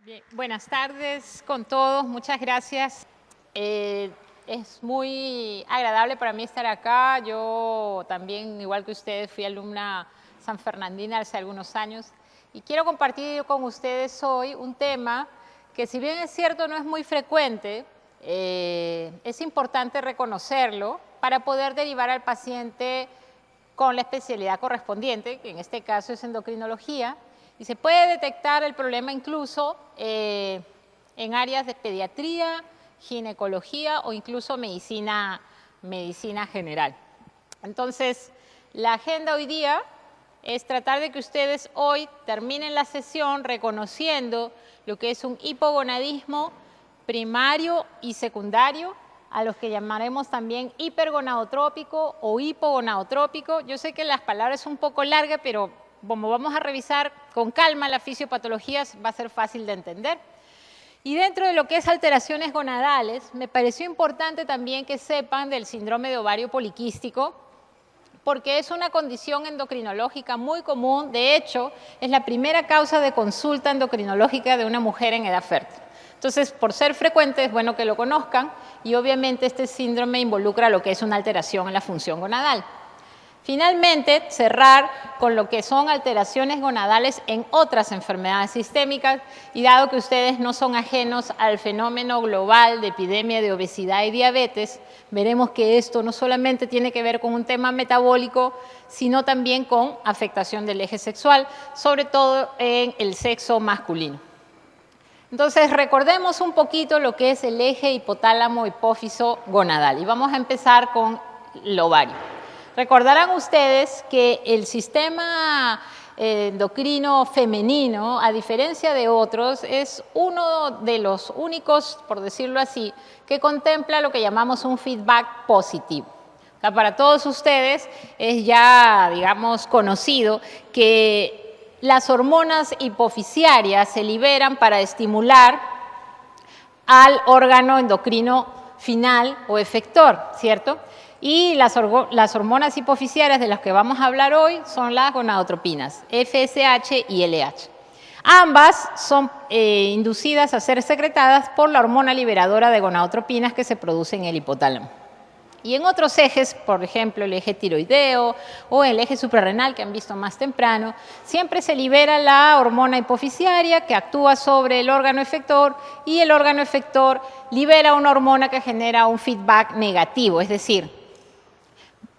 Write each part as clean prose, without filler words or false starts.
Bien, buenas tardes con todos, muchas gracias. Es muy agradable para mí estar acá. Yo también, igual que ustedes, fui alumna sanfernandina hace algunos años y quiero compartir con ustedes hoy un tema que, si bien es cierto, no es muy frecuente, es importante reconocerlo para poder derivar al paciente con la especialidad correspondiente, que en este caso es endocrinología, y se puede detectar el problema incluso en áreas de pediatría, ginecología o incluso medicina general. Entonces, la agenda hoy día es tratar de que ustedes hoy terminen la sesión reconociendo lo que es un hipogonadismo primario y secundario, a los que llamaremos también hipergonadotrópico o hipogonadotrópico. Yo sé que las palabras son un poco largas, pero como vamos a revisar con calma la fisiopatología, va a ser fácil de entender. Y dentro de lo que es alteraciones gonadales, me pareció importante también que sepan del síndrome de ovario poliquístico, porque es una condición endocrinológica muy común. De hecho, es la primera causa de consulta endocrinológica de una mujer en edad fértil. Entonces, por ser frecuente, es bueno que lo conozcan, y obviamente este síndrome involucra lo que es una alteración en la función gonadal. Finalmente, cerrar con lo que son alteraciones gonadales en otras enfermedades sistémicas, y dado que ustedes no son ajenos al fenómeno global de epidemia de obesidad y diabetes, veremos que esto no solamente tiene que ver con un tema metabólico, sino también con afectación del eje sexual, sobre todo en el sexo masculino. Entonces, recordemos un poquito lo que es el eje hipotálamo-hipófiso gonadal, y vamos a empezar con el ovario. Recordarán ustedes que el sistema endocrino femenino, a diferencia de otros, es uno de los únicos, por decirlo así, que contempla lo que llamamos un feedback positivo. O sea, para todos ustedes es ya, digamos, conocido que las hormonas hipofisiarias se liberan para estimular al órgano endocrino final o efector, ¿cierto? Y las hormonas hipofisiarias de las que vamos a hablar hoy son las gonadotropinas, FSH y LH. Ambas son inducidas a ser secretadas por la hormona liberadora de gonadotropinas que se produce en el hipotálamo. Y en otros ejes, por ejemplo, el eje tiroideo o el eje suprarrenal, que han visto más temprano, siempre se libera la hormona hipofisiaria que actúa sobre el órgano efector, y el órgano efector libera una hormona que genera un feedback negativo, es decir,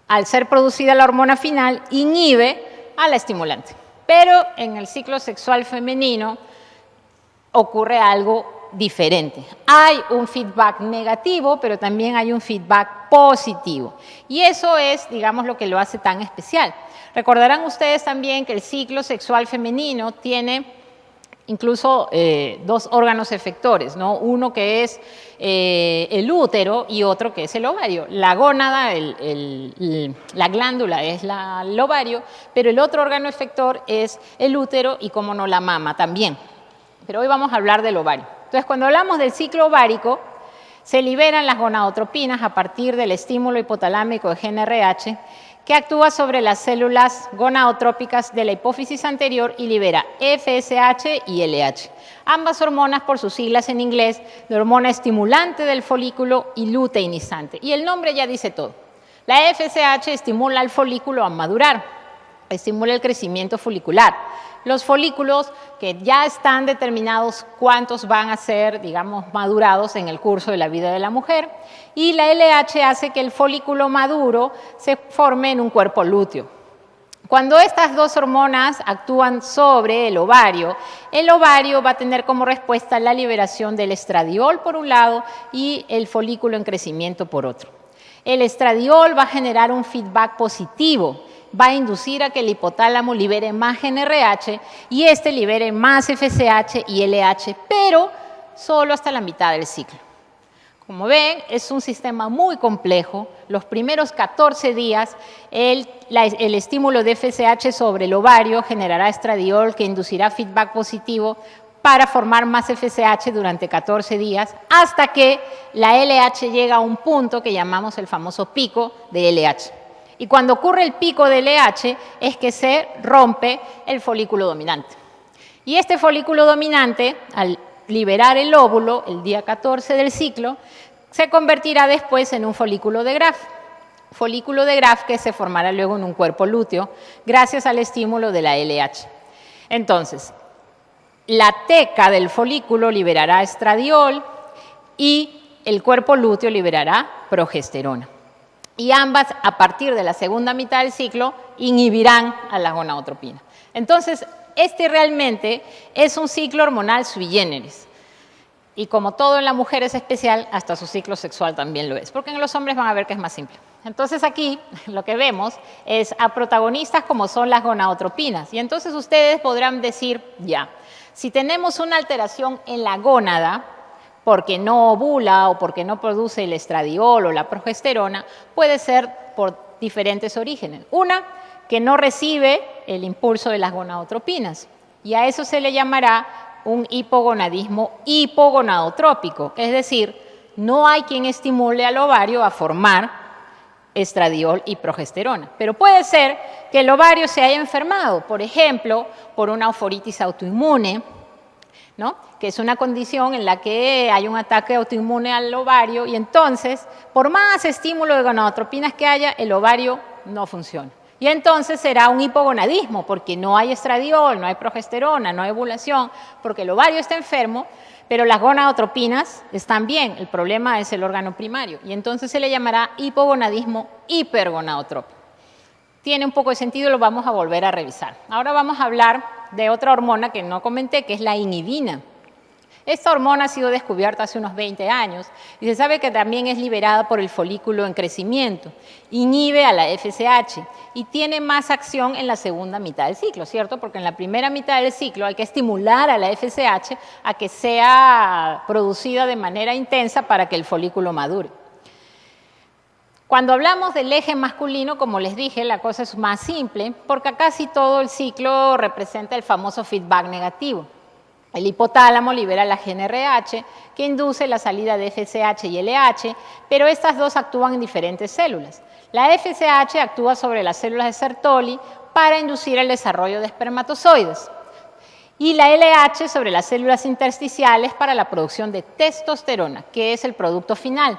al ser producida la hormona final, inhibe a la estimulante. Pero en el ciclo sexual femenino ocurre algo diferente. Hay un feedback negativo, pero también hay un feedback positivo. Y eso es, digamos, lo que lo hace tan especial. Recordarán ustedes también que el ciclo sexual femenino tiene incluso dos órganos efectores, ¿no? Uno que es el útero y otro que es el ovario. La gónada, la glándula es el ovario, pero el otro órgano efector es el útero y, como no, la mama también. Pero hoy vamos a hablar del ovario. Entonces, cuando hablamos del ciclo ovárico, se liberan las gonadotropinas a partir del estímulo hipotalámico de GnRH, que actúa sobre las células gonadotrópicas de la hipófisis anterior y libera FSH y LH. Ambas hormonas, por sus siglas en inglés, de hormona estimulante del folículo y luteinizante. Y el nombre ya dice todo. La FSH estimula al folículo a madurar, estimula el crecimiento folicular. Los folículos que ya están determinados cuántos van a ser, digamos, madurados en el curso de la vida de la mujer, y la LH hace que el folículo maduro se forme en un cuerpo lúteo. Cuando estas dos hormonas actúan sobre el ovario va a tener como respuesta la liberación del estradiol por un lado y el folículo en crecimiento por otro. El estradiol va a generar un feedback positivo, va a inducir a que el hipotálamo libere más GnRH y este libere más FSH y LH, pero solo hasta la mitad del ciclo. Como ven, es un sistema muy complejo. Los primeros 14 días, el estímulo de FSH sobre el ovario generará estradiol que inducirá feedback positivo para formar más FSH durante 14 días, hasta que la LH llega a un punto que llamamos el famoso pico de LH. Y cuando ocurre el pico de LH es que se rompe el folículo dominante. Y este folículo dominante, al liberar el óvulo el día 14 del ciclo, se convertirá después en un folículo de Graf. Folículo de Graf que se formará luego en un cuerpo lúteo gracias al estímulo de la LH. Entonces, la teca del folículo liberará estradiol y el cuerpo lúteo liberará progesterona. Y ambas, a partir de la segunda mitad del ciclo, inhibirán a la gonadotropina. Entonces, este realmente es un ciclo hormonal sui generis. Y como todo en la mujer es especial, hasta su ciclo sexual también lo es, porque en los hombres van a ver que es más simple. Entonces aquí lo que vemos es a protagonistas como son las gonadotropinas. Y entonces ustedes podrán decir, ya, si tenemos una alteración en la gónada, porque no ovula o porque no produce el estradiol o la progesterona, puede ser por diferentes orígenes. Una, que no recibe el impulso de las gonadotropinas, y a eso se le llamará un hipogonadismo hipogonadotrópico, es decir, no hay quien estimule al ovario a formar estradiol y progesterona. Pero puede ser que el ovario se haya enfermado, por ejemplo, por una euforitis autoinmune, ¿no? Que es una condición en la que hay un ataque autoinmune al ovario y entonces, por más estímulo de gonadotropinas que haya, el ovario no funciona. Y entonces será un hipogonadismo, porque no hay estradiol, no hay progesterona, no hay ovulación, porque el ovario está enfermo, pero las gonadotropinas están bien, el problema es el órgano primario, y entonces se le llamará hipogonadismo hipergonadotrópico. Tiene un poco de sentido, lo vamos a volver a revisar. Ahora vamos a hablar de otra hormona que no comenté, que es la inhibina. Esta hormona ha sido descubierta hace unos 20 años y se sabe que también es liberada por el folículo en crecimiento. Inhibe a la FSH y tiene más acción en la segunda mitad del ciclo, ¿cierto? Porque en la primera mitad del ciclo hay que estimular a la FSH a que sea producida de manera intensa para que el folículo madure. Cuando hablamos del eje masculino, como les dije, la cosa es más simple porque casi todo el ciclo representa el famoso feedback negativo. El hipotálamo libera la GnRH que induce la salida de FSH y LH, pero estas dos actúan en diferentes células. La FSH actúa sobre las células de Sertoli para inducir el desarrollo de espermatozoides y la LH sobre las células intersticiales para la producción de testosterona, que es el producto final.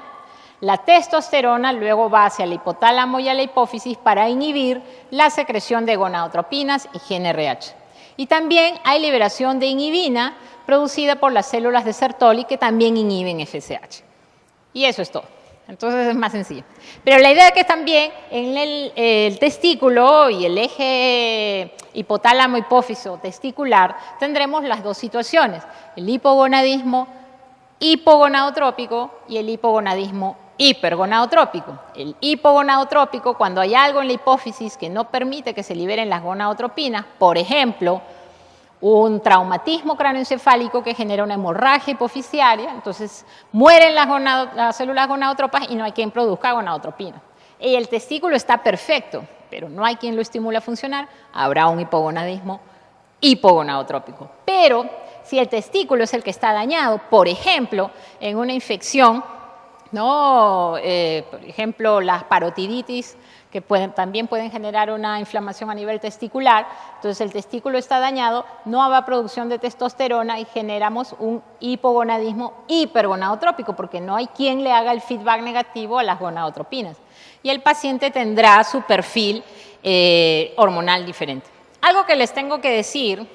La testosterona luego va hacia el hipotálamo y a la hipófisis para inhibir la secreción de gonadotropinas y GnRH. Y también hay liberación de inhibina producida por las células de Sertoli que también inhiben FSH. Y eso es todo. Entonces es más sencillo. Pero la idea es que también en el testículo y el eje hipotálamo-hipófiso testicular tendremos las dos situaciones, el hipogonadismo hipogonadotrópico y el hipogonadismo hipergonadotrópico. El hipogonadotrópico, cuando hay algo en la hipófisis que no permite que se liberen las gonadotropinas, por ejemplo, un traumatismo cráneoencefálico que genera una hemorragia hipofisiaria, entonces mueren las células gonadotropas y no hay quien produzca gonadotropina. Y el testículo está perfecto, pero no hay quien lo estimule a funcionar, habrá un hipogonadismo hipogonadotrópico. Pero si el testículo es el que está dañado, por ejemplo, en una infección, ¿no? Por ejemplo, las parotiditis, que también pueden generar una inflamación a nivel testicular, entonces el testículo está dañado, no habrá producción de testosterona y generamos un hipogonadismo hipergonadotrópico, porque no hay quien le haga el feedback negativo a las gonadotropinas. Y el paciente tendrá su perfil hormonal diferente. Algo que les tengo que decir,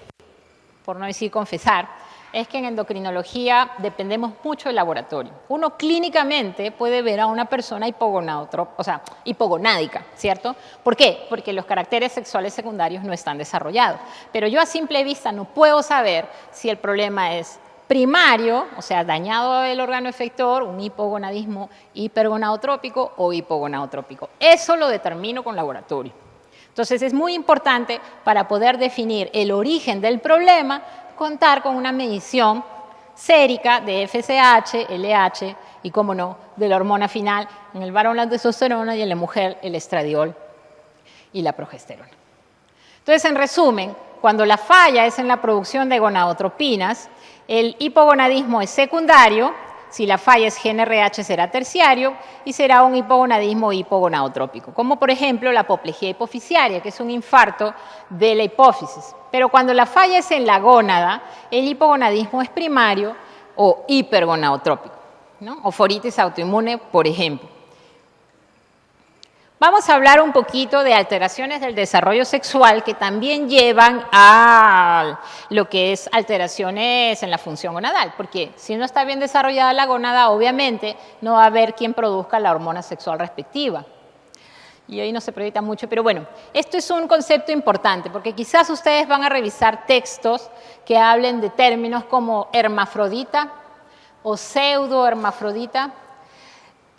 por no decir confesar, es que en endocrinología dependemos mucho del laboratorio. Uno clínicamente puede ver a una persona hipogonádica, ¿cierto? ¿Por qué? Porque los caracteres sexuales secundarios no están desarrollados. Pero yo a simple vista no puedo saber si el problema es primario, o sea, dañado el órgano efector, un hipogonadismo hipergonadotrópico o hipogonadotrópico. Eso lo determino con laboratorio. Entonces es muy importante para poder definir el origen del problema contar con una medición sérica de FSH, LH y, cómo no, de la hormona final, en el varón la testosterona y en la mujer el estradiol y la progesterona. Entonces, en resumen, cuando la falla es en la producción de gonadotropinas, el hipogonadismo es secundario, si la falla es GnRH será terciario y será un hipogonadismo hipogonadotrópico, como por ejemplo la apoplejía hipofisiaria, que es un infarto de la hipófisis. Pero cuando la falla es en la gónada, el hipogonadismo es primario o hipergonadotrópico, ¿no? O foritis autoinmune, por ejemplo. Vamos a hablar un poquito de alteraciones del desarrollo sexual que también llevan a lo que es alteraciones en la función gonadal, porque si no está bien desarrollada la gónada, obviamente no va a haber quien produzca la hormona sexual respectiva. Y hoy no se proyecta mucho, pero bueno, esto es un concepto importante, porque quizás ustedes van a revisar textos que hablen de términos como hermafrodita o pseudohermafrodita.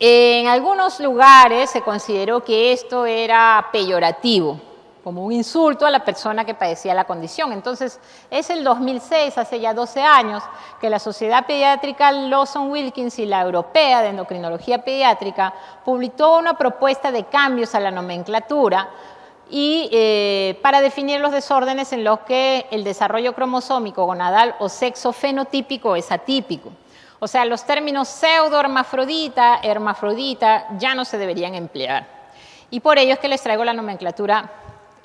En algunos lugares se consideró que esto era peyorativo, como un insulto a la persona que padecía la condición. Entonces, es el 2006, hace ya 12 años, que la Sociedad Pediátrica Lawson-Wilkins y la Europea de Endocrinología Pediátrica publicó una propuesta de cambios a la nomenclatura y para definir los desórdenes en los que el desarrollo cromosómico gonadal o sexo fenotípico es atípico. O sea, los términos pseudohermafrodita, hermafrodita ya no se deberían emplear. Y por ello es que les traigo la nomenclatura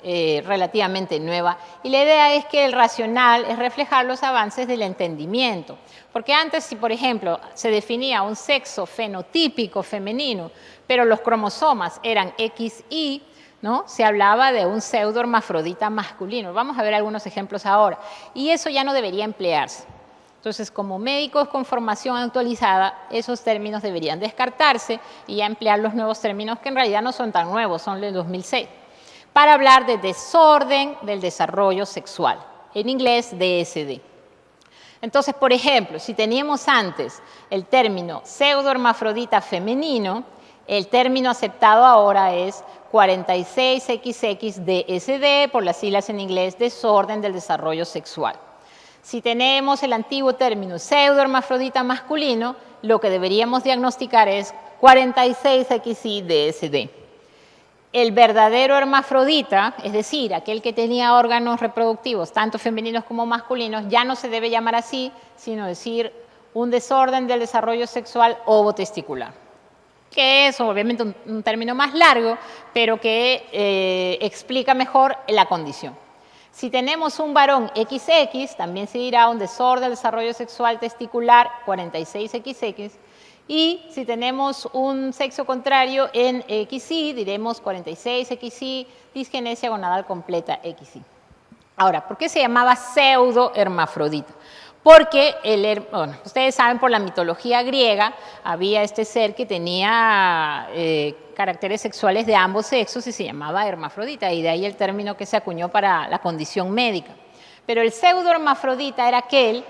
relativamente nueva. Y la idea es que el racional es reflejar los avances del entendimiento. Porque antes, si por ejemplo se definía un sexo fenotípico femenino, pero los cromosomas eran XY, ¿no? Se hablaba de un pseudohermafrodita masculino. Vamos a ver algunos ejemplos ahora. Y eso ya no debería emplearse. Entonces, como médicos con formación actualizada, esos términos deberían descartarse y ya emplear los nuevos términos que en realidad no son tan nuevos, son del 2006, para hablar de desorden del desarrollo sexual, en inglés DSD. Entonces, por ejemplo, si teníamos antes el término pseudohermafrodita femenino, el término aceptado ahora es 46XX-DSD, por las siglas en inglés, desorden del desarrollo sexual. Si tenemos el antiguo término pseudohermafrodita masculino, lo que deberíamos diagnosticar es 46XY-DSD. El verdadero hermafrodita, es decir, aquel que tenía órganos reproductivos, tanto femeninos como masculinos, ya no se debe llamar así, sino decir un desorden del desarrollo sexual ovotesticular, que es obviamente un término más largo, pero que explica mejor la condición. Si tenemos un varón XX, también se dirá un desorden del desarrollo sexual testicular 46XX. Y si tenemos un sexo contrario en XY, diremos 46XY, disgenesia gonadal completa XY. Ahora, ¿por qué se llamaba pseudohermafrodita? Porque, bueno, ustedes saben, por la mitología griega había este ser que tenía caracteres sexuales de ambos sexos y se llamaba hermafrodita, y de ahí el término que se acuñó para la condición médica. Pero el pseudohermafrodita era aquel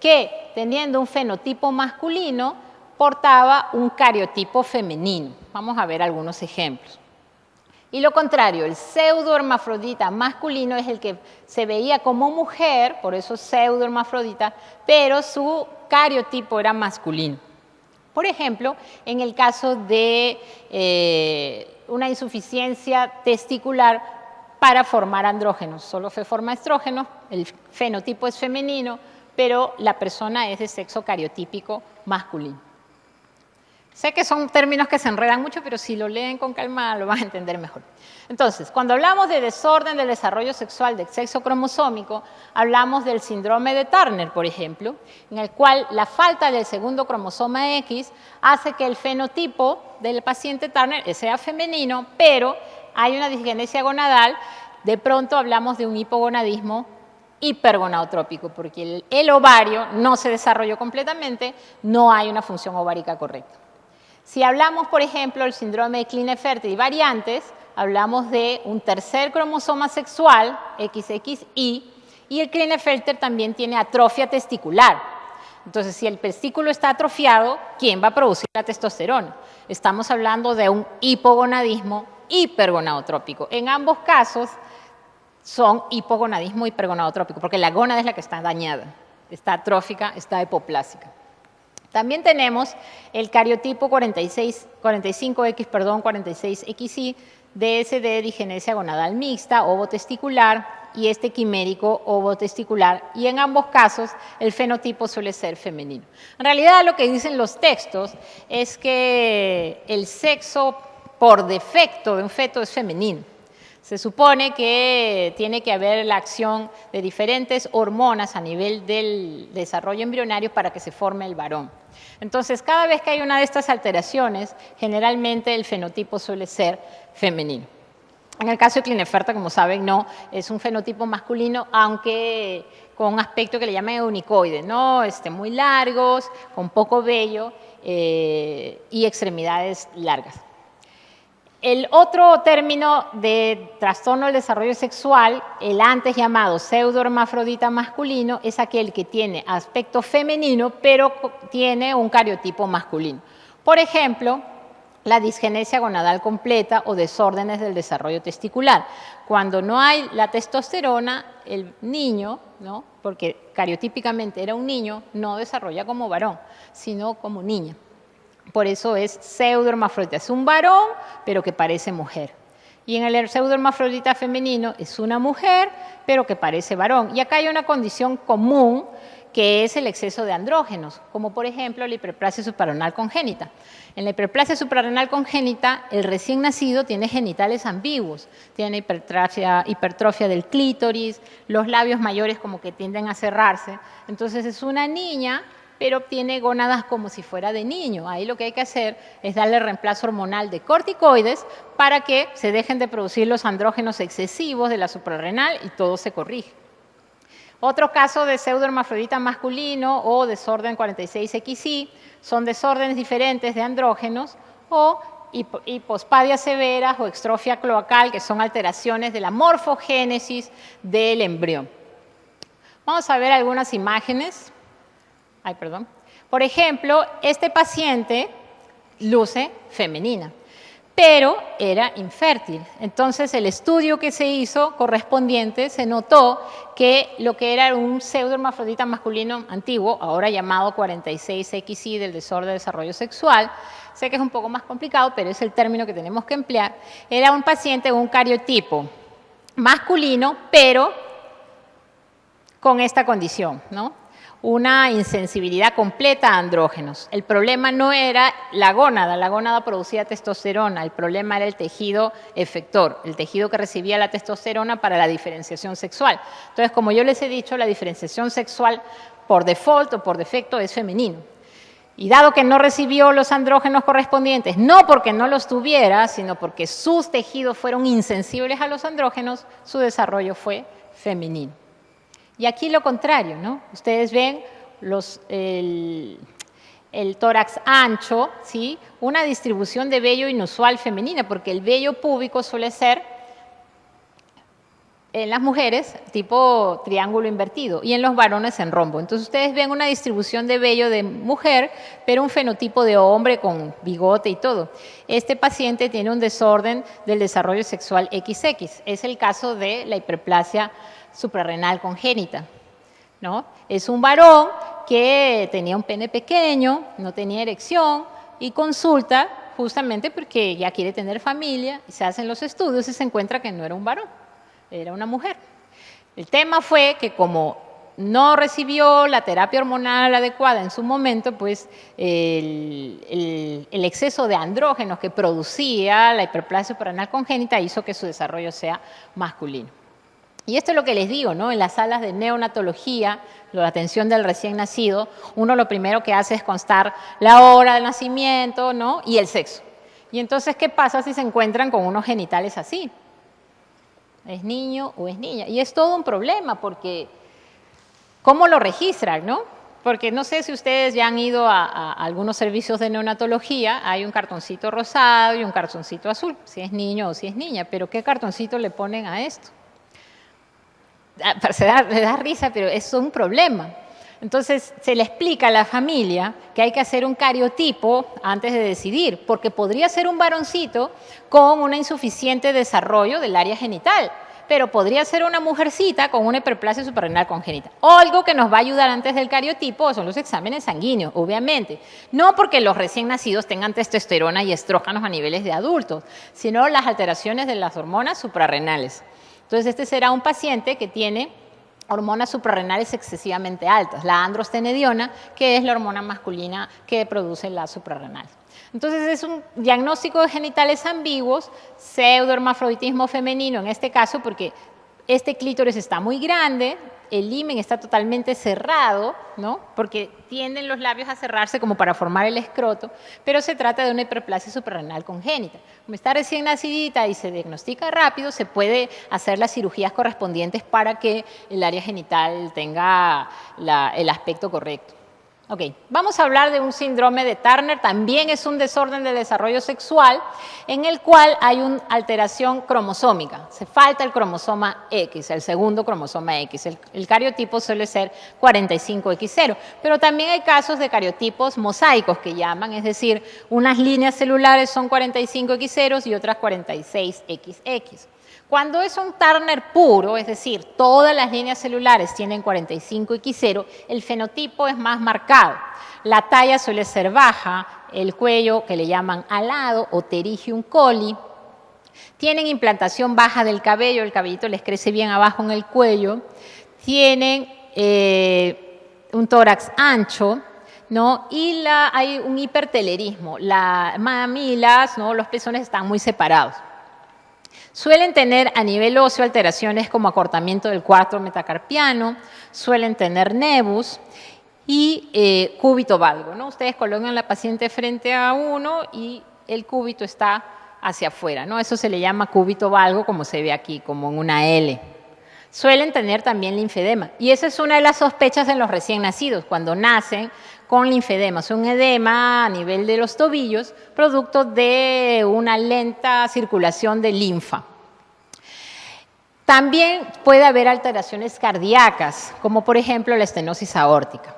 que, teniendo un fenotipo masculino, portaba un cariotipo femenino. Vamos a ver algunos ejemplos. Y lo contrario, el pseudohermafrodita masculino es el que se veía como mujer, por eso pseudohermafrodita, pero su cariotipo era masculino. Por ejemplo, en el caso de una insuficiencia testicular para formar andrógenos, solo se forma estrógeno, el fenotipo es femenino, pero la persona es de sexo cariotípico masculino. Sé que son términos que se enredan mucho, pero si lo leen con calma lo van a entender mejor. Entonces, cuando hablamos de desorden del desarrollo sexual del sexo cromosómico, hablamos del síndrome de Turner, por ejemplo, en el cual la falta del segundo cromosoma X hace que el fenotipo del paciente Turner sea femenino, pero hay una disgenesia gonadal. De pronto hablamos de un hipogonadismo hipergonadotrópico, porque el ovario no se desarrolló completamente, no hay una función ovárica correcta. Si hablamos, por ejemplo, del síndrome de Klinefelter y variantes, hablamos de un tercer cromosoma sexual, XXY, y el Klinefelter también tiene atrofia testicular. Entonces, si el testículo está atrofiado, ¿quién va a producir la testosterona? Estamos hablando de un hipogonadismo hipergonadotrópico. En ambos casos son hipogonadismo hipergonadotrópico, porque la gónada es la que está dañada, está atrófica, está hipoplásica. También tenemos el cariotipo 46XY, DSD, digenesia gonadal mixta, ovotesticular, y este quimérico ovotesticular, y en ambos casos el fenotipo suele ser femenino. En realidad lo que dicen los textos es que el sexo por defecto de un feto es femenino. Se supone que tiene que haber la acción de diferentes hormonas a nivel del desarrollo embrionario para que se forme el varón. Entonces, cada vez que hay una de estas alteraciones, generalmente el fenotipo suele ser femenino. En el caso de Klinefelter, como saben, no, es un fenotipo masculino, aunque con un aspecto que le llaman eunicoide, ¿no? Muy largos, con poco vello y extremidades largas. El otro término de trastorno del desarrollo sexual, el antes llamado pseudohermafrodita masculino, es aquel que tiene aspecto femenino, pero tiene un cariotipo masculino. Por ejemplo, la disgenesia gonadal completa o desórdenes del desarrollo testicular. Cuando no hay la testosterona, el niño, ¿no? Porque cariotípicamente era un niño, no desarrolla como varón, sino como niña. Por eso es pseudohermafrodita. Es un varón, pero que parece mujer. Y en el pseudohermafrodita femenino es una mujer, pero que parece varón. Y acá hay una condición común, que es el exceso de andrógenos, como por ejemplo la hiperplasia suprarrenal congénita. En la hiperplasia suprarrenal congénita, el recién nacido tiene genitales ambiguos, tiene hipertrofia del clítoris, los labios mayores como que tienden a cerrarse. Entonces es una niña, pero tiene gónadas como si fuera de niño. Ahí lo que hay que hacer es darle reemplazo hormonal de corticoides para que se dejen de producir los andrógenos excesivos de la suprarrenal y todo se corrige. Otro caso de pseudohermafrodita masculino o desorden 46XY son desórdenes diferentes de andrógenos o hipospadias severas o extrofia cloacal, que son alteraciones de la morfogénesis del embrión. Vamos a ver algunas imágenes. Por ejemplo, este paciente luce femenina, pero era infértil. Entonces, el estudio que se hizo correspondiente se notó que lo que era un pseudohermafrodita masculino antiguo, ahora llamado 46XY del desorden de desarrollo sexual, sé que es un poco más complicado, pero es el término que tenemos que emplear, era un paciente con un cariotipo masculino, pero con esta condición, ¿no? Una insensibilidad completa a andrógenos. El problema no era la gónada producía testosterona, el problema era el tejido efector, el tejido que recibía la testosterona para la diferenciación sexual. Entonces, como yo les he dicho, la diferenciación sexual por default o por defecto es femenino. Y dado que no recibió los andrógenos correspondientes, no porque no los tuviera, sino porque sus tejidos fueron insensibles a los andrógenos, su desarrollo fue femenino. Y aquí lo contrario, ¿no? Ustedes ven el tórax ancho, ¿sí? Una distribución de vello inusual femenina, porque el vello púbico suele ser, en las mujeres, tipo triángulo invertido, y en los varones en rombo. Entonces ustedes ven una distribución de vello de mujer, pero un fenotipo de hombre con bigote y todo. Este paciente tiene un desorden del desarrollo sexual XX. Es el caso de la hiperplasia suprarrenal congénita, ¿no? Es un varón que tenía un pene pequeño, no tenía erección y consulta justamente porque ya quiere tener familia, y se hacen los estudios y se encuentra que no era un varón, era una mujer. El tema fue que como no recibió la terapia hormonal adecuada en su momento, pues el exceso de andrógenos que producía la hiperplasia suprarrenal congénita hizo que su desarrollo sea masculino. Y esto es lo que les digo, ¿no? En las salas de neonatología, la atención del recién nacido, uno lo primero que hace es constar la hora del nacimiento, ¿no? Y el sexo. Y entonces, ¿qué pasa si se encuentran con unos genitales así? ¿Es niño o es niña? Y es todo un problema porque ¿cómo lo registran, no? Porque no sé si ustedes ya han ido a algunos servicios de neonatología, hay un cartoncito rosado y un cartoncito azul, si es niño o si es niña, pero ¿qué cartoncito le ponen a esto? Le da risa, pero es un problema. Entonces, se le explica a la familia que hay que hacer un cariotipo antes de decidir, porque podría ser un varoncito con un insuficiente desarrollo del área genital, pero podría ser una mujercita con una hiperplasia suprarrenal congénita. O algo que nos va a ayudar antes del cariotipo son los exámenes sanguíneos, obviamente. No porque los recién nacidos tengan testosterona y estrógenos a niveles de adultos, sino las alteraciones de las hormonas suprarrenales. Entonces, este será un paciente que tiene hormonas suprarrenales excesivamente altas, la androstenediona, que es la hormona masculina que produce la suprarrenal. Entonces es un diagnóstico de genitales ambiguos, pseudohermafroditismo femenino en este caso, porque este clítoris está muy grande, el himen está totalmente cerrado, ¿no? Porque tienden los labios a cerrarse como para formar el escroto, pero se trata de una hiperplasia suprarrenal congénita. Como está recién nacidita y se diagnostica rápido, se puede hacer las cirugías correspondientes para que el área genital tenga el aspecto correcto. Ok, vamos a hablar de un síndrome de Turner, también es un desorden del desarrollo sexual en el cual hay una alteración cromosómica, se falta el cromosoma X, el segundo cromosoma X, el cariotipo suele ser 45X0, pero también hay casos de cariotipos mosaicos que llaman, es decir, unas líneas celulares son 45X0 y otras 46XX. Cuando es un Turner puro, es decir, todas las líneas celulares tienen 45X0, el fenotipo es más marcado. La talla suele ser baja, el cuello que le llaman alado o pterygium colli. Tienen implantación baja del cabello, el cabellito les crece bien abajo en el cuello. Tienen un tórax ancho, ¿no? Y hay un hipertelerismo. Las mamilas, ¿no? Los pezones están muy separados. Suelen tener a nivel óseo alteraciones como acortamiento del cuarto metacarpiano, suelen tener nevus y cúbito valgo, ¿no? Ustedes colocan a la paciente frente a uno y el cúbito está hacia afuera, ¿no? Eso se le llama cúbito valgo, como se ve aquí, como en una L. Suelen tener también linfedema y esa es una de las sospechas en los recién nacidos, cuando nacen con linfedema, es un edema a nivel de los tobillos, producto de una lenta circulación de linfa. También puede haber alteraciones cardíacas, como por ejemplo la estenosis aórtica.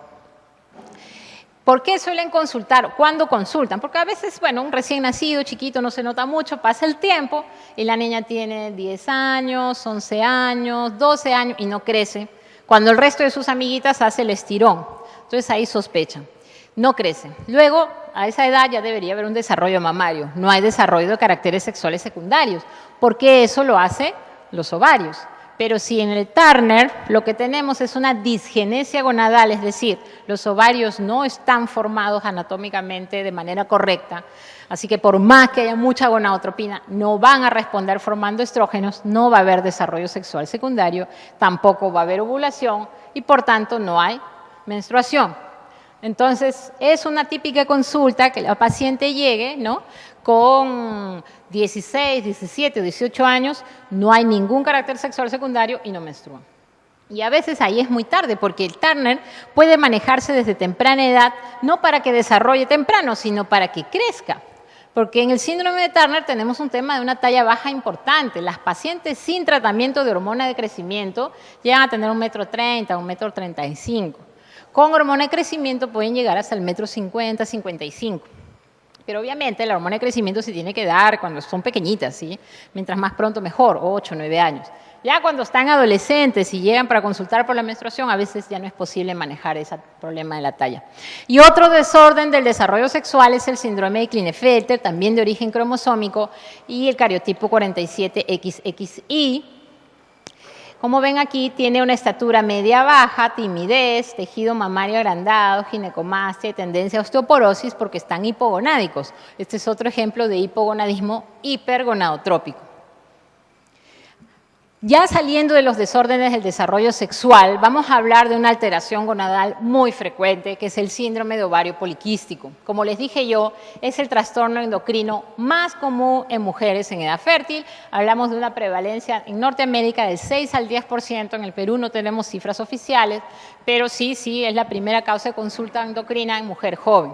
¿Por qué suelen consultar? ¿Cuándo consultan? Porque a veces, bueno, un recién nacido, chiquito, no se nota mucho, pasa el tiempo y la niña tiene 10 años, 11 años, 12 años y no crece, cuando el resto de sus amiguitas hace el estirón. Entonces ahí sospechan. No crece. Luego, a esa edad ya debería haber un desarrollo mamario. No hay desarrollo de caracteres sexuales secundarios, porque eso lo hace los ovarios. Pero si en el Turner lo que tenemos es una disgenesia gonadal, es decir, los ovarios no están formados anatómicamente de manera correcta, así que por más que haya mucha gonadotropina, no van a responder formando estrógenos, no va a haber desarrollo sexual secundario, tampoco va a haber ovulación y por tanto no hay menstruación. Entonces, es una típica consulta que la paciente llegue, ¿no? Con 16, 17 o 18 años, no hay ningún carácter sexual secundario y no menstrua. Y a veces ahí es muy tarde, porque el Turner puede manejarse desde temprana edad, no para que desarrolle temprano, sino para que crezca. Porque en el síndrome de Turner tenemos un tema de una talla baja importante. Las pacientes sin tratamiento de hormona de crecimiento llegan a tener 1,30 m, 1,35 m. Con hormona de crecimiento pueden llegar hasta el 1,50 m, 55 m. Pero obviamente la hormona de crecimiento se tiene que dar cuando son pequeñitas, ¿sí? Mientras más pronto mejor, 8, 9 años. Ya cuando están adolescentes y llegan para consultar por la menstruación, a veces ya no es posible manejar ese problema de la talla. Y otro desorden del desarrollo sexual es el síndrome de Klinefelter, también de origen cromosómico, y el cariotipo 47XXI. Como ven aquí, tiene una estatura media-baja, timidez, tejido mamario agrandado, ginecomastia y tendencia a osteoporosis porque están hipogonádicos. Este es otro ejemplo de hipogonadismo hipergonadotrópico. Ya saliendo de los desórdenes del desarrollo sexual, vamos a hablar de una alteración gonadal muy frecuente, que es el síndrome de ovario poliquístico. Como les dije yo, es el trastorno endocrino más común en mujeres en edad fértil. Hablamos de una prevalencia en Norteamérica del 6 al 10%, en el Perú no tenemos cifras oficiales, pero sí es la primera causa de consulta endocrina en mujer joven.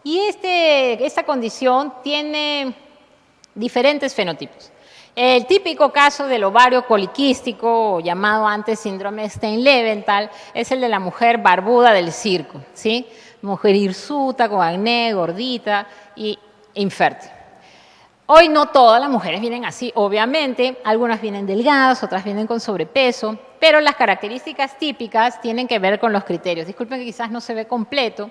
Y esta condición tiene diferentes fenotipos. El típico caso del ovario poliquístico, llamado antes síndrome Stein-Leventhal, es el de la mujer barbuda del circo, ¿sí? Mujer hirsuta, con acné, gordita e infértil. Hoy no todas las mujeres vienen así, obviamente, algunas vienen delgadas, otras vienen con sobrepeso, pero las características típicas tienen que ver con los criterios. Disculpen que quizás no se ve completo,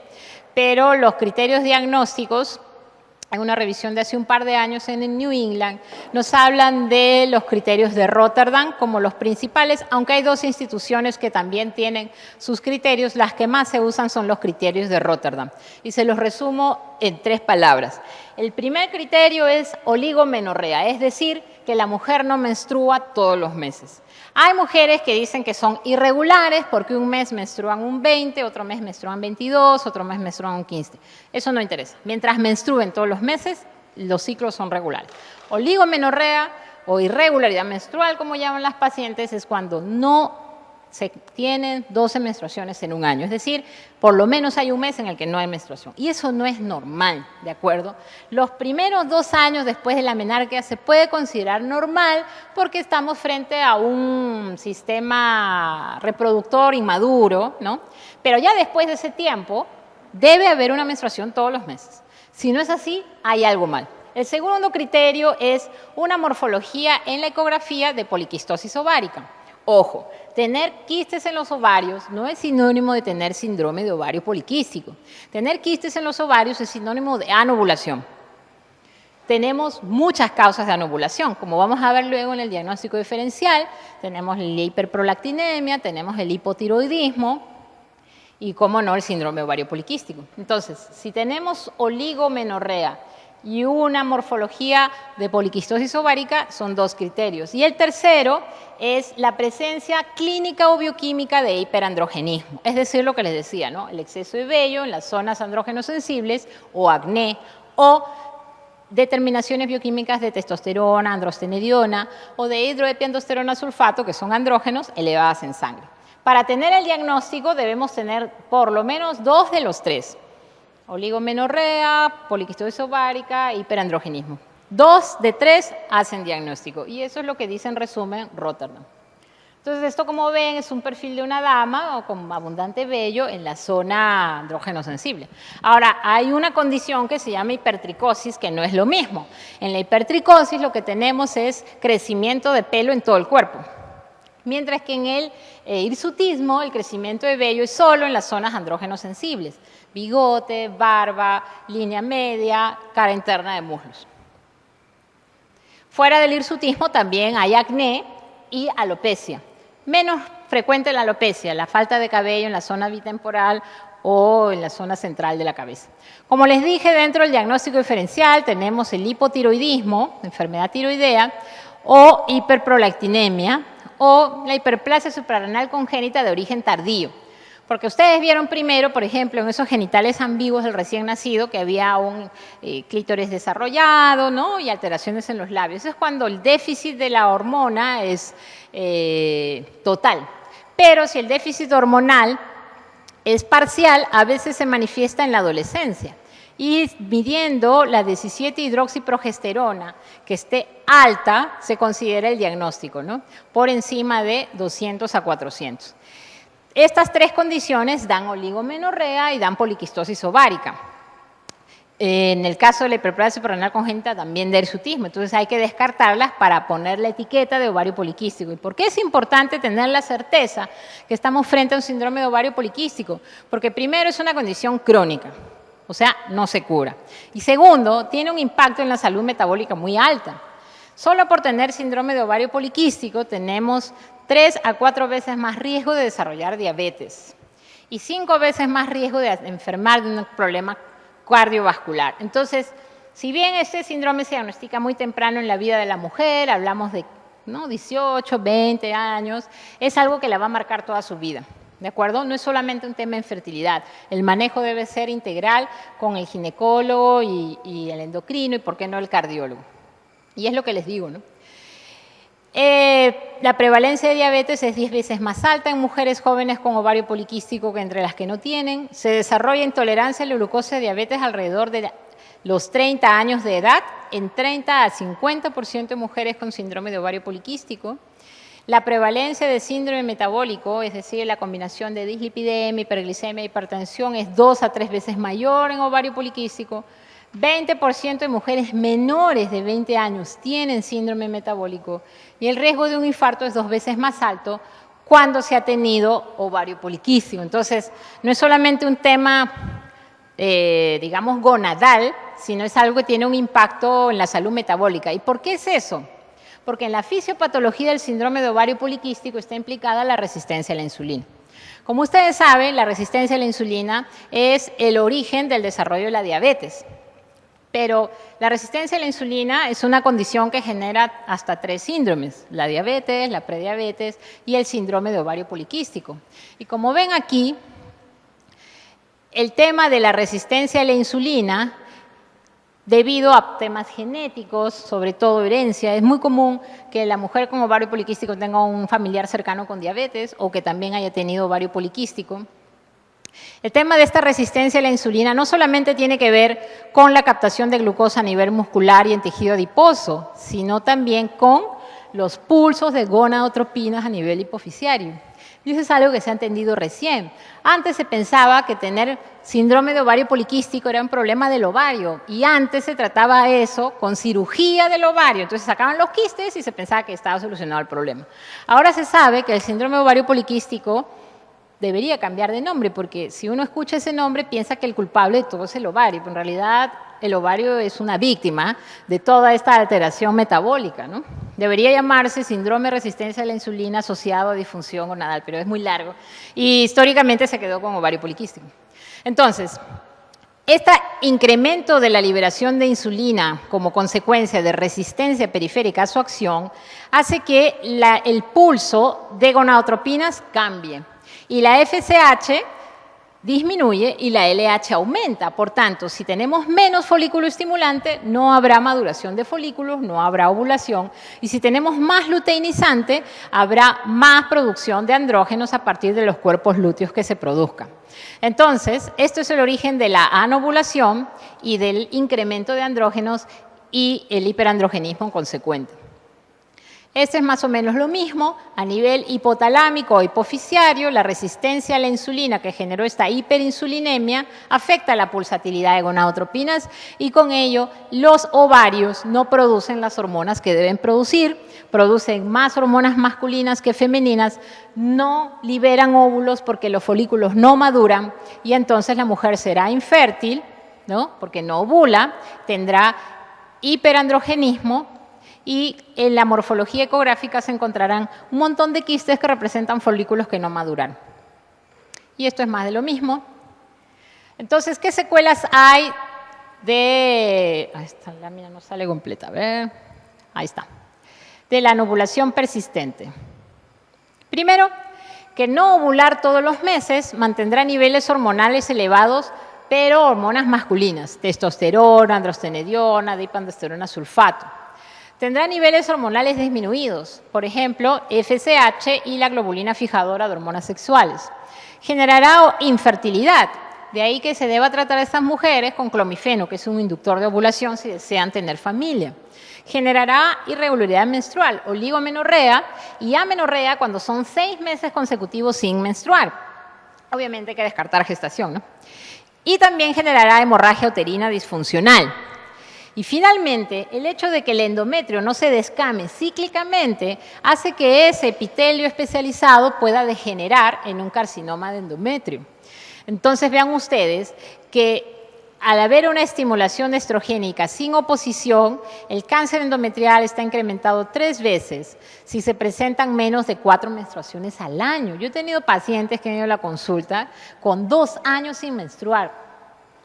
pero los criterios diagnósticos en una revisión de hace un par de años en el New England, nos hablan de los criterios de Rotterdam como los principales, aunque hay dos instituciones que también tienen sus criterios. Las que más se usan son los criterios de Rotterdam. Y se los resumo en 3 palabras. El primer criterio es oligomenorrea, es decir, que la mujer no menstrua todos los meses. Hay mujeres que dicen que son irregulares porque un mes menstruan un 20, otro mes menstruan 22, otro mes menstruan un 15. Eso no interesa. Mientras menstruen todos los meses, los ciclos son regulares. Oligomenorrea o irregularidad menstrual, como llaman las pacientes, es cuando no se tienen 12 menstruaciones en un año. Es decir, por lo menos hay un mes en el que no hay menstruación. Y eso no es normal, ¿de acuerdo? Los primeros 2 años después de la menarquia se puede considerar normal porque estamos frente a un sistema reproductor inmaduro, ¿no? Pero ya después de ese tiempo debe haber una menstruación todos los meses. Si no es así, hay algo mal. El segundo criterio es una morfología en la ecografía de poliquistosis ovárica. Ojo, tener quistes en los ovarios no es sinónimo de tener síndrome de ovario poliquístico. Tener quistes en los ovarios es sinónimo de anovulación. Tenemos muchas causas de anovulación, como vamos a ver luego en el diagnóstico diferencial. Tenemos la hiperprolactinemia, tenemos el hipotiroidismo y, cómo no, el síndrome ovario poliquístico. Entonces, si tenemos oligomenorrea y una morfología de poliquistosis ovárica, son 2 criterios. Y el tercero es la presencia clínica o bioquímica de hiperandrogenismo, es decir, lo que les decía, ¿no? El exceso de vello en las zonas andrógenos sensibles o acné, o determinaciones bioquímicas de testosterona, androstenediona o de hidroepiandrosterona sulfato, que son andrógenos, elevadas en sangre. Para tener el diagnóstico debemos tener por lo menos 2 de los 3. Oligomenorrea, poliquistosis ovárica, hiperandrogenismo. 2 de 3 hacen diagnóstico. Y eso es lo que dice en resumen Rotterdam. Entonces, esto, como ven, es un perfil de una dama o con abundante vello en la zona andrógeno sensible. Ahora, hay una condición que se llama hipertricosis, que no es lo mismo. En la hipertricosis lo que tenemos es crecimiento de pelo en todo el cuerpo. Mientras que en el hirsutismo el crecimiento de vello es solo en las zonas andrógenos sensibles. Bigote, barba, línea media, cara interna de muslos. Fuera del hirsutismo también hay acné y alopecia. Menos frecuente la alopecia, la falta de cabello en la zona bitemporal o en la zona central de la cabeza. Como les dije, dentro del diagnóstico diferencial tenemos el hipotiroidismo, enfermedad tiroidea, o hiperprolactinemia, o la hiperplasia suprarrenal congénita de origen tardío. Porque ustedes vieron primero, por ejemplo, en esos genitales ambiguos del recién nacido, que había un clítoris desarrollado, ¿no? Y alteraciones en los labios. Eso es cuando el déficit de la hormona es total. Pero si el déficit hormonal es parcial, a veces se manifiesta en la adolescencia. Y midiendo la 17-hidroxiprogesterona, que esté alta, se considera el diagnóstico, ¿no? Por encima de 200 a 400. Estas 3 condiciones dan oligomenorrea y dan poliquistosis ovárica. En el caso de la hiperplasia suprarrenal congénita también de hirsutismo, entonces hay que descartarlas para poner la etiqueta de ovario poliquístico. ¿Y por qué es importante tener la certeza que estamos frente a un síndrome de ovario poliquístico? Porque primero es una condición crónica, o sea, no se cura. Y segundo, tiene un impacto en la salud metabólica muy alta. Solo por tener síndrome de ovario poliquístico tenemos 3 a 4 veces más riesgo de desarrollar diabetes y 5 veces más riesgo de enfermar de un problema cardiovascular. Entonces, si bien este síndrome se diagnostica muy temprano en la vida de la mujer, hablamos de 18, 20 años, es algo que la va a marcar toda su vida. ¿De acuerdo? No es solamente un tema de infertilidad. El manejo debe ser integral con el ginecólogo y el endocrino y, ¿por qué no, el cardiólogo? Y es lo que les digo, ¿no? La prevalencia de diabetes es 10 veces más alta en mujeres jóvenes con ovario poliquístico que entre las que no tienen. Se desarrolla intolerancia a la glucosa de diabetes alrededor de los 30 años de edad, en 30 a 50% de mujeres con síndrome de ovario poliquístico. La prevalencia de síndrome metabólico, es decir, la combinación de dislipidemia, hiperglicemia e hipertensión, es 2 a 3 veces mayor en ovario poliquístico. 20% de mujeres menores de 20 años tienen síndrome metabólico y el riesgo de un infarto es 2 veces más alto cuando se ha tenido ovario poliquístico. Entonces, no es solamente un tema digamos, gonadal, sino es algo que tiene un impacto en la salud metabólica. ¿Y por qué es eso? Porque en la fisiopatología del síndrome de ovario poliquístico está implicada la resistencia a la insulina. Como ustedes saben, la resistencia a la insulina es el origen del desarrollo de la diabetes. Pero la resistencia a la insulina es una condición que genera hasta 3 síndromes: la diabetes, la prediabetes y el síndrome de ovario poliquístico. Y como ven aquí, el tema de la resistencia a la insulina, debido a temas genéticos, sobre todo herencia, es muy común que la mujer con ovario poliquístico tenga un familiar cercano con diabetes o que también haya tenido ovario poliquístico. El tema de esta resistencia a la insulina no solamente tiene que ver con la captación de glucosa a nivel muscular y en tejido adiposo, sino también con los pulsos de gonadotropinas a nivel hipofisiario. Y eso es algo que se ha entendido recién. Antes se pensaba que tener síndrome de ovario poliquístico era un problema del ovario y antes se trataba eso con cirugía del ovario. Entonces sacaban los quistes y se pensaba que estaba solucionado el problema. Ahora se sabe que el síndrome de ovario poliquístico debería cambiar de nombre, porque si uno escucha ese nombre piensa que el culpable de todo es el ovario, pero en realidad el ovario es una víctima de toda esta alteración metabólica, ¿no? Debería llamarse síndrome de resistencia a la insulina asociado a disfunción gonadal, pero es muy largo y históricamente se quedó con ovario poliquístico. Entonces, este incremento de la liberación de insulina como consecuencia de resistencia periférica a su acción hace que el pulso de gonadotropinas cambie. Y la FSH disminuye y la LH aumenta. Por tanto, si tenemos menos folículo estimulante, no habrá maduración de folículos, no habrá ovulación. Y si tenemos más luteinizante, habrá más producción de andrógenos a partir de los cuerpos lúteos que se produzcan. Entonces, esto es el origen de la anovulación y del incremento de andrógenos y el hiperandrogenismo consecuente. Este es más o menos lo mismo a nivel hipotalámico o hipofisiario. La resistencia a la insulina que generó esta hiperinsulinemia afecta la pulsatilidad de gonadotropinas y con ello los ovarios no producen las hormonas que deben producir, producen más hormonas masculinas que femeninas, no liberan óvulos porque los folículos no maduran y entonces la mujer será infértil, ¿no? Porque no ovula, tendrá hiperandrogenismo. Y en la morfología ecográfica se encontrarán un montón de quistes que representan folículos que no maduran. Y esto es más de lo mismo. Entonces, ¿qué secuelas hay de... Esta lámina no sale completa, a ver. Ahí está. De la anovulación persistente. Primero, que no ovular todos los meses mantendrá niveles hormonales elevados, pero hormonas masculinas, testosterona, androstenediona, dipandestrona sulfato. Tendrá niveles hormonales disminuidos, por ejemplo, FSH y la globulina fijadora de hormonas sexuales. Generará infertilidad, de ahí que se deba tratar a estas mujeres con clomifeno, que es un inductor de ovulación si desean tener familia. Generará irregularidad menstrual, oligomenorrea y amenorrea cuando son 6 meses consecutivos sin menstruar. Obviamente hay que descartar gestación, ¿no? Y también generará hemorragia uterina disfuncional. Y finalmente, el hecho de que el endometrio no se descame cíclicamente hace que ese epitelio especializado pueda degenerar en un carcinoma de endometrio. Entonces vean ustedes que al haber una estimulación estrogénica sin oposición, el cáncer endometrial está incrementado 3 veces si se presentan menos de 4 menstruaciones al año. Yo he tenido pacientes que han ido a la consulta con 2 años sin menstruar.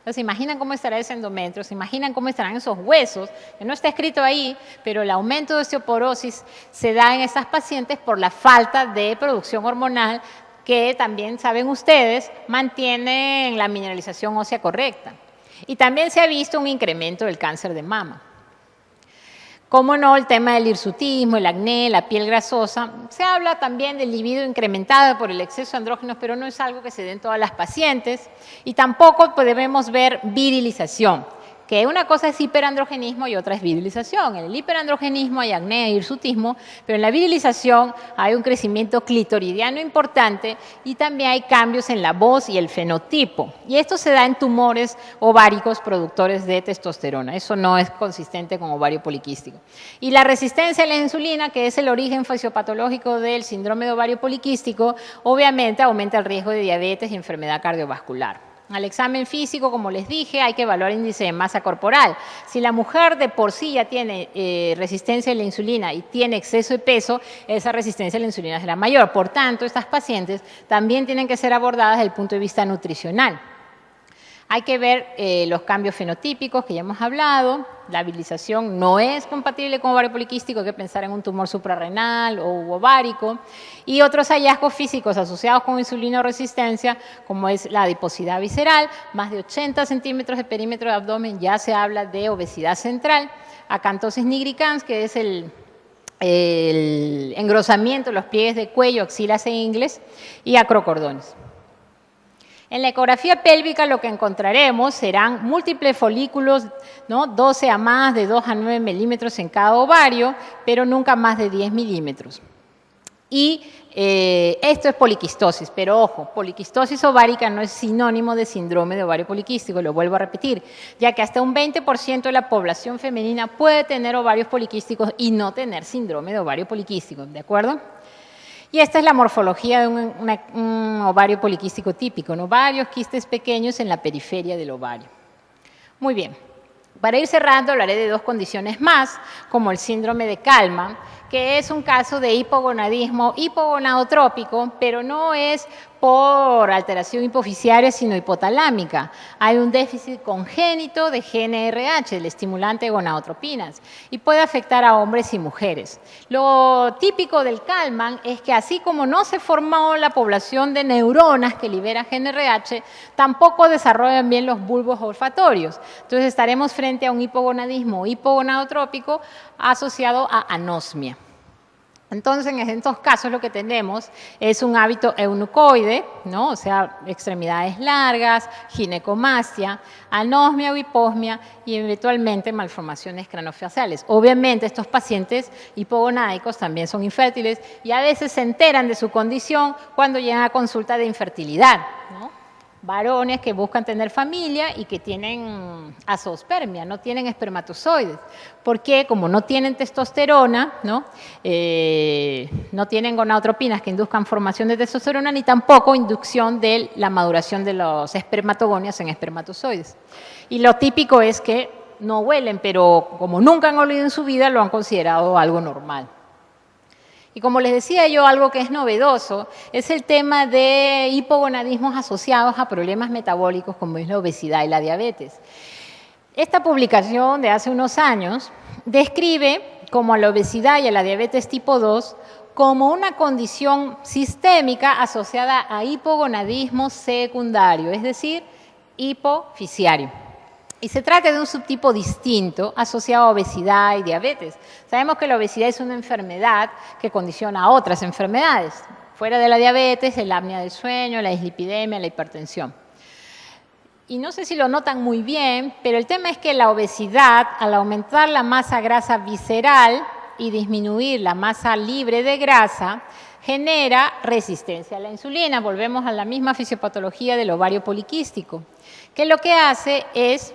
¿Se imaginan cómo estará ese endometrio? ¿Se imaginan cómo estarán esos huesos? Que no está escrito ahí, pero el aumento de osteoporosis se da en estas pacientes por la falta de producción hormonal que también, saben ustedes, mantienen la mineralización ósea correcta. Y también se ha visto un incremento del cáncer de mama. Cómo no, el tema del hirsutismo, el acné, la piel grasosa. Se habla también del libido incrementado por el exceso de andrógenos, pero no es algo que se dé en todas las pacientes. Y tampoco podemos ver virilización, que una cosa es hiperandrogenismo y otra es virilización. En el hiperandrogenismo hay acné e hirsutismo, pero en la virilización hay un crecimiento clitoridiano importante y también hay cambios en la voz y el fenotipo. Y esto se da en tumores ováricos productores de testosterona. Eso no es consistente con ovario poliquístico. Y la resistencia a la insulina, que es el origen fisiopatológico del síndrome de ovario poliquístico, obviamente aumenta el riesgo de diabetes y enfermedad cardiovascular. Al examen físico, como les dije, hay que evaluar índice de masa corporal. Si la mujer de por sí ya tiene resistencia a la insulina y tiene exceso de peso, esa resistencia a la insulina será mayor. Por tanto, estas pacientes también tienen que ser abordadas desde el punto de vista nutricional. Hay que ver los cambios fenotípicos que ya hemos hablado. La virilización no es compatible con ovario poliquístico, hay que pensar en un tumor suprarrenal o ovárico. Y otros hallazgos físicos asociados con insulinoresistencia, como es la adiposidad visceral, más de 80 centímetros de perímetro de abdomen, ya se habla de obesidad central. Acantosis nigricans, que es el engrosamiento de los pliegues de cuello, axilas e ingles, y acrocordones. En la ecografía pélvica lo que encontraremos serán múltiples folículos, ¿no? 12 a más, de 2 a 9 milímetros en cada ovario, pero nunca más de 10 milímetros. Y esto es poliquistosis, pero ojo, poliquistosis ovárica no es sinónimo de síndrome de ovario poliquístico, lo vuelvo a repetir, ya que hasta un 20% de la población femenina puede tener ovarios poliquísticos y no tener síndrome de ovario poliquístico, ¿de acuerdo? Y esta es la morfología de un ovario poliquístico típico, ¿no? Varios quistes pequeños en la periferia del ovario. Muy bien. Para ir cerrando, hablaré de dos condiciones más, como el síndrome de Kallmann, que es un caso de hipogonadismo hipogonadotrópico, pero no es por alteración hipofisiaria, sino hipotalámica. Hay un déficit congénito de GnRH, el estimulante de gonadotropinas, y puede afectar a hombres y mujeres. Lo típico del Kallmann es que así como no se formó la población de neuronas que libera GnRH, tampoco desarrollan bien los bulbos olfatorios. Entonces estaremos frente a un hipogonadismo hipogonadotrópico asociado a anosmia. Entonces, en estos casos lo que tenemos es un hábito eunucoide, ¿no? O sea, extremidades largas, ginecomastia, anosmia o hiposmia y eventualmente malformaciones craniofaciales. Obviamente, estos pacientes hipogonádicos también son infértiles y a veces se enteran de su condición cuando llegan a consulta de infertilidad, ¿no? Varones que buscan tener familia y que tienen azoospermia, no tienen espermatozoides. Porque como no tienen testosterona, ¿no? No tienen gonadotropinas que induzcan formación de testosterona, ni tampoco inducción de la maduración de los espermatogonias en espermatozoides. Y lo típico es que no huelen, pero como nunca han olido en su vida, lo han considerado algo normal. Y como les decía yo, algo que es novedoso es el tema de hipogonadismos asociados a problemas metabólicos como es la obesidad y la diabetes. Esta publicación de hace unos años describe como a la obesidad y a la diabetes tipo 2 como una condición sistémica asociada a hipogonadismo secundario, es decir, hipofisiario. Y se trata de un subtipo distinto asociado a obesidad y diabetes. Sabemos que la obesidad es una enfermedad que condiciona a otras enfermedades. Fuera de la diabetes, la apnea del sueño, la dislipidemia, la hipertensión. Y no sé si lo notan muy bien, pero el tema es que la obesidad, al aumentar la masa grasa visceral y disminuir la masa libre de grasa, genera resistencia a la insulina. Volvemos a la misma fisiopatología del ovario poliquístico, que lo que hace es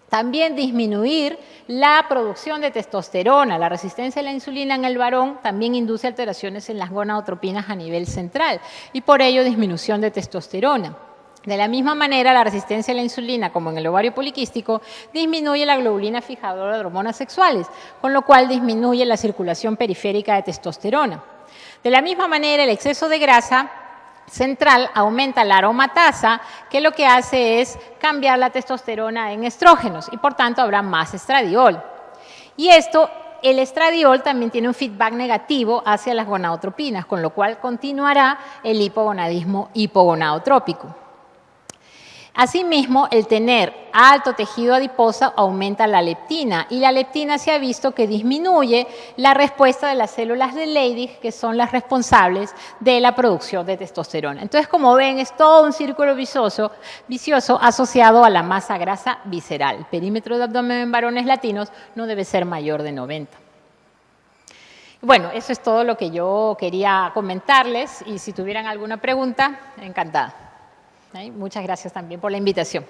también disminuir la producción de testosterona. La resistencia a la insulina en el varón también induce alteraciones en las gonadotropinas a nivel central y por ello disminución de testosterona. De la misma manera, la resistencia a la insulina, como en el ovario poliquístico, disminuye la globulina fijadora de hormonas sexuales, con lo cual disminuye la circulación periférica de testosterona. De la misma manera, el exceso de grasa central aumenta la aromatasa, que lo que hace es cambiar la testosterona en estrógenos y por tanto habrá más estradiol. Y el estradiol también tiene un feedback negativo hacia las gonadotropinas, con lo cual continuará el hipogonadismo hipogonadotrópico. Asimismo, el tener alto tejido adiposo aumenta la leptina y la leptina se ha visto que disminuye la respuesta de las células de Leydig, que son las responsables de la producción de testosterona. Entonces, como ven, es todo un círculo vicioso asociado a la masa grasa visceral. El perímetro de abdomen en varones latinos no debe ser mayor de 90. Bueno, eso es todo lo que yo quería comentarles y si tuvieran alguna pregunta, encantada. Muchas gracias también por la invitación.